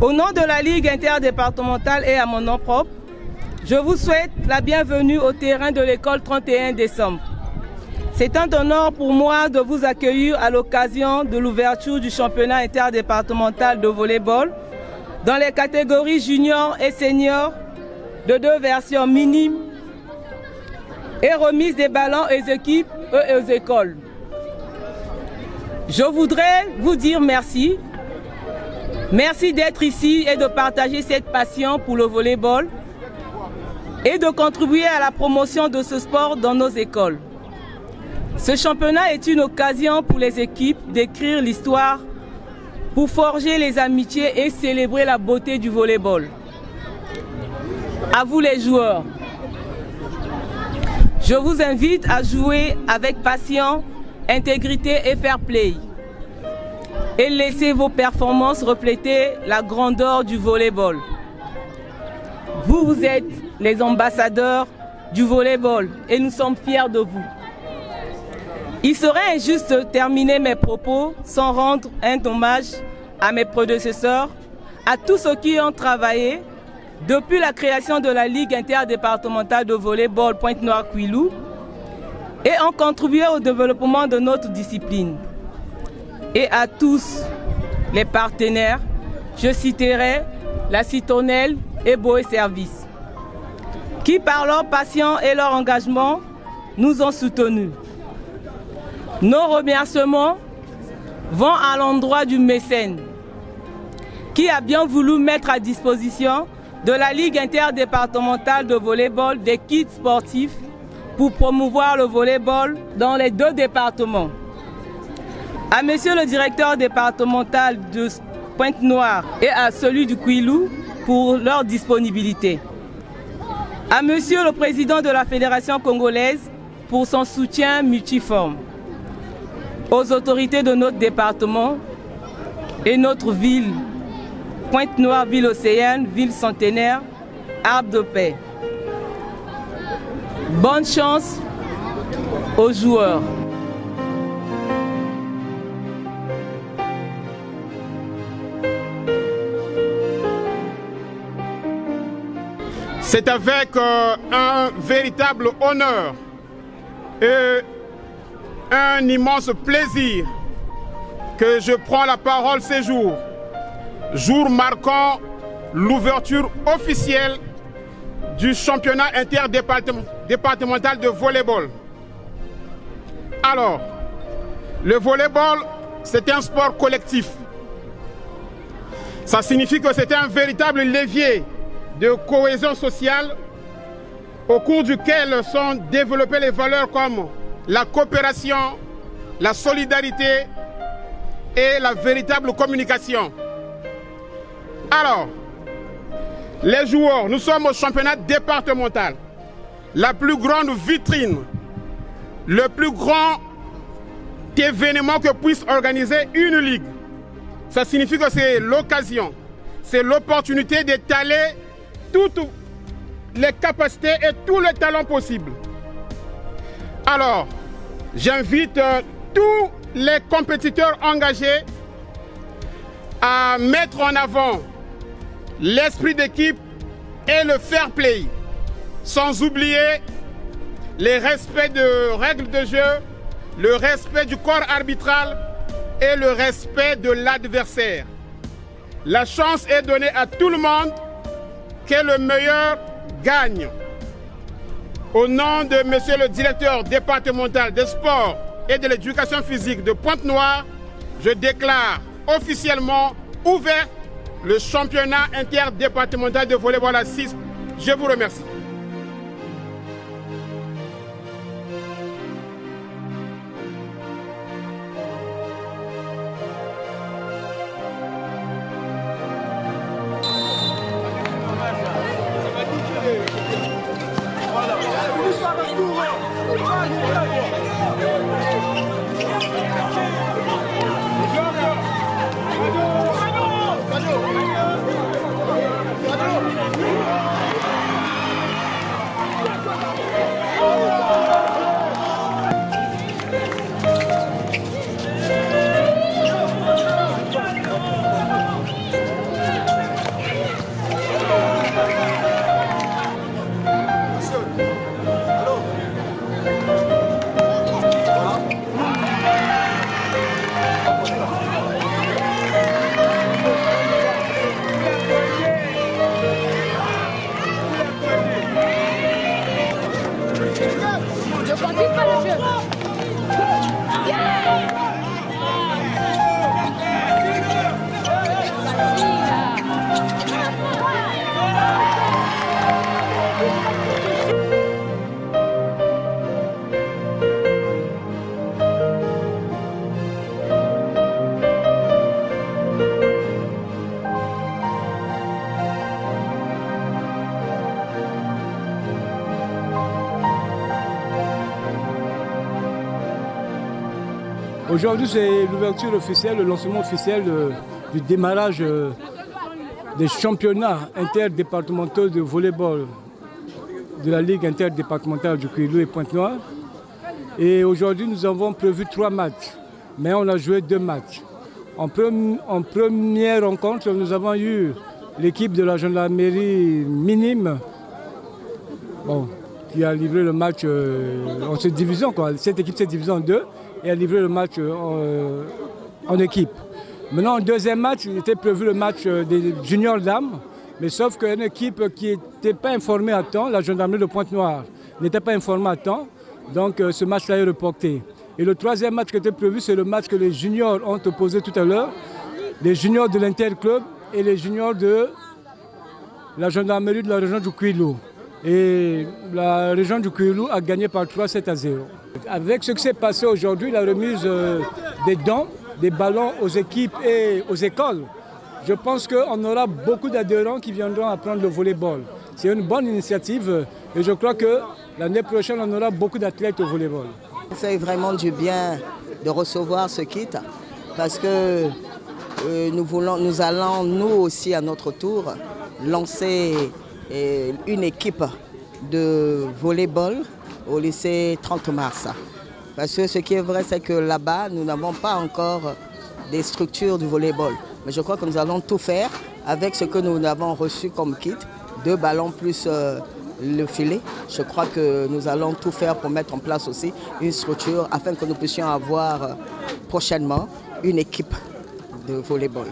Au nom de la Ligue interdépartementale et à mon nom propre, je vous souhaite la bienvenue au terrain de l'école 31 décembre. C'est un honneur pour moi de vous accueillir à l'occasion de l'ouverture du championnat interdépartemental de volleyball dans les catégories juniors et seniors de 2 versions minimes et remise des ballons aux équipes et aux écoles. Je voudrais vous dire merci. Merci d'être ici et de partager cette passion pour le volleyball et de contribuer à la promotion de ce sport dans nos écoles. Ce championnat est une occasion pour les équipes d'écrire l'histoire, pour forger les amitiés et célébrer la beauté du volleyball. À vous les joueurs, je vous invite à jouer avec passion, intégrité et fair play. Et laissez vos performances refléter la grandeur du volleyball. Vous êtes les ambassadeurs du volleyball et nous sommes fiers de vous. Il serait injuste de terminer mes propos sans rendre un hommage à mes prédécesseurs, à tous ceux qui ont travaillé depuis la création de la Ligue interdépartementale de volleyball Pointe-Noire-Kouilou et ont contribué au développement de notre discipline. Et à tous les partenaires, je citerai la Citronelle et Boé Service, qui par leur passion et leur engagement nous ont soutenus. Nos remerciements vont à l'endroit du mécène, qui a bien voulu mettre à disposition de la Ligue interdépartementale de volleyball des kits sportifs pour promouvoir le volleyball dans les 2 départements. À monsieur le directeur départemental de Pointe-Noire et à celui du Kouilou pour leur disponibilité. À monsieur le président de la Fédération congolaise pour son soutien multiforme. Aux autorités de notre département et notre ville, Pointe-Noire, ville océane, ville centenaire, arbre de paix. Bonne chance aux joueurs. C'est avec un véritable honneur et un immense plaisir que je prends la parole ces jours, jour marquant l'ouverture officielle du championnat interdépartemental de volleyball. Alors, le volleyball, c'est un sport collectif. Ça signifie que c'est un véritable levier de cohésion sociale au cours duquel sont développées les valeurs comme la coopération, la solidarité et la véritable communication. Alors, les joueurs, nous sommes au championnat départemental, la plus grande vitrine, le plus grand événement que puisse organiser une ligue. Ça signifie que c'est l'occasion, c'est l'opportunité d'étaler toutes les capacités et tous les talents possibles. Alors, j'invite tous les compétiteurs engagés à mettre en avant l'esprit d'équipe et le fair play, sans oublier les respects de règles de jeu, le respect du corps arbitral et le respect de l'adversaire. La chance est donnée à tout le monde, que le meilleur gagne. Au nom de monsieur le directeur départemental des sports et de l'éducation physique de Pointe-Noire, je déclare officiellement ouvert le championnat interdépartemental de volleyball à 6. Je vous remercie. Aujourd'hui, c'est l'ouverture officielle, le lancement officiel du démarrage des championnats interdépartementaux de volleyball de la Ligue interdépartementale du Kouilou et Pointe-Noire. Et aujourd'hui, nous avons prévu 3 matchs, mais on a joué 2 matchs. En première rencontre, nous avons eu l'équipe de la gendarmerie minime, qui a livré le match en cette division. Cette équipe s'est divisée en 2 et a livré le match en équipe. Maintenant, en deuxième match, il était prévu le match des juniors dames, mais sauf qu'une équipe qui n'était pas informée à temps, la gendarmerie de Pointe-Noire, n'était pas informée à temps, donc ce match-là est reporté. Et le troisième match qui était prévu, c'est le match que les juniors ont opposé tout à l'heure, les juniors de l'Interclub et les juniors de la gendarmerie de la région du Kouilou. Et la région du Kouilou a gagné par 3-7-0. Avec ce qui s'est passé aujourd'hui, la remise des dons, des ballons aux équipes et aux écoles, je pense qu'on aura beaucoup d'adhérents qui viendront apprendre le volleyball. C'est une bonne initiative et je crois que l'année prochaine, on aura beaucoup d'athlètes au volleyball. Ça fait vraiment du bien de recevoir ce kit parce que nous allons, nous aussi, à notre tour, lancer une équipe de volleyball au lycée 30 mars. Parce que ce qui est vrai, c'est que là-bas, nous n'avons pas encore des structures du volleyball. Mais je crois que nous allons tout faire avec ce que nous avons reçu comme kit, 2 ballons plus le filet. Je crois que nous allons tout faire pour mettre en place aussi une structure afin que nous puissions avoir prochainement une équipe de volleyball.